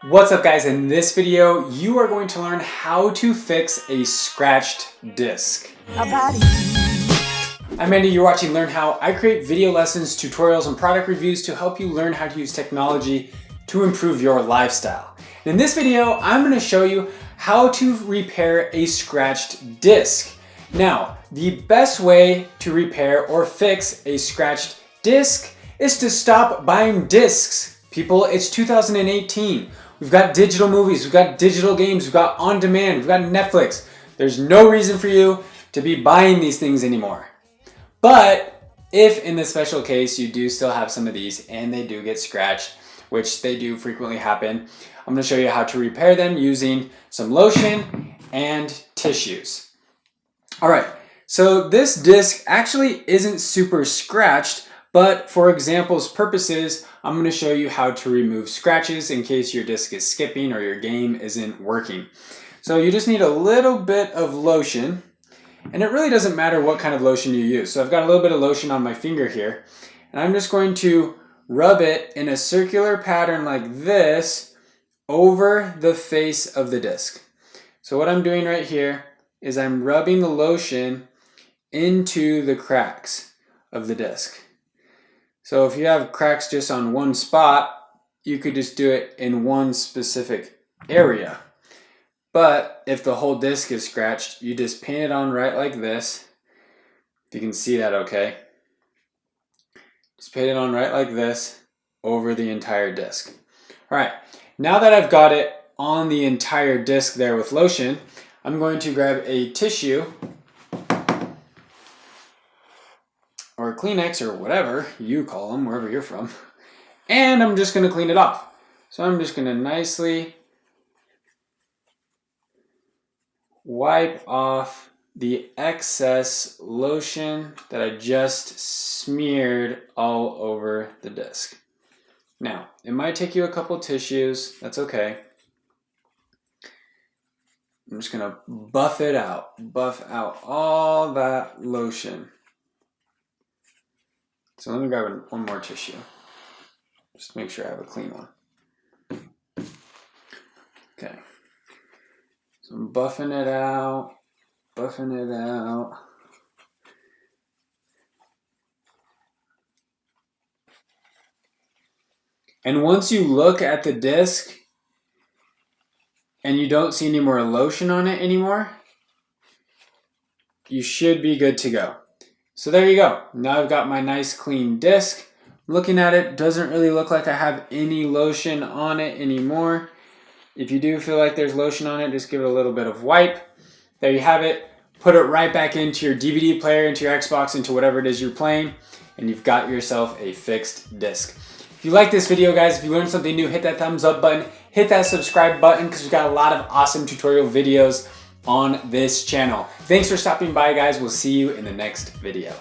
What's up guys, in this video you are going to learn how to fix a scratched disc. I'm Andy, you're watching Learn How. I create video lessons, tutorials, and product reviews to help you learn how to use technology to improve your lifestyle. In this video, I'm going to show you how to repair a scratched disc. Now, the best way to repair or fix a scratched disc is to stop buying discs. People, it's 2018. We've got digital movies, we've got digital games, we've got on demand, we've got Netflix. There's no reason for you to be buying these things anymore. But if in the special case you do still have some of these and they do get scratched, which they do frequently happen, I'm going to show you how to repair them using some lotion and tissues. All right, so this disc actually isn't super scratched, but for example's purposes, I'm going to show you how to remove scratches in case your disc is skipping or your game isn't working. So you just need a little bit of lotion, and it really doesn't matter what kind of lotion you use. So I've got a little bit of lotion on my finger here, and I'm just going to rub it in a circular pattern like this over the face of the disc. So what I'm doing right here is I'm rubbing the lotion into the cracks of the disc. So if you have cracks just on one spot, you could just do it in one specific area. But if the whole disc is scratched, you just paint it on right like this. If you can see that okay. Just paint it on right like this over the entire disc. All right, now that I've got it on the entire disc there with lotion, I'm going to grab a tissue or a Kleenex or whatever you call them, wherever you're from, and I'm just going to clean it off. So I'm just going to nicely wipe off the excess lotion that I just smeared all over the disc. Now, it might take you a couple tissues, that's okay. I'm just going to buff out all that lotion. So let me grab one more tissue, just to make sure I have a clean one. Okay, so I'm buffing it out. And once you look at the disc and you don't see any more lotion on it anymore, you should be good to go. So there you go. Now I've got my nice clean disc. Looking at it, doesn't really look like I have any lotion on it anymore. If you do feel like there's lotion on it, just give it a little bit of wipe. There you have it. Put it right back into your DVD player, into your Xbox, into whatever it is you're playing, and you've got yourself a fixed disc. If you like this video, guys, if you learned something new, hit that thumbs up button, hit that subscribe button, because we've got a lot of awesome tutorial videos on this channel. Thanks for stopping by, guys. We'll see you in the next video.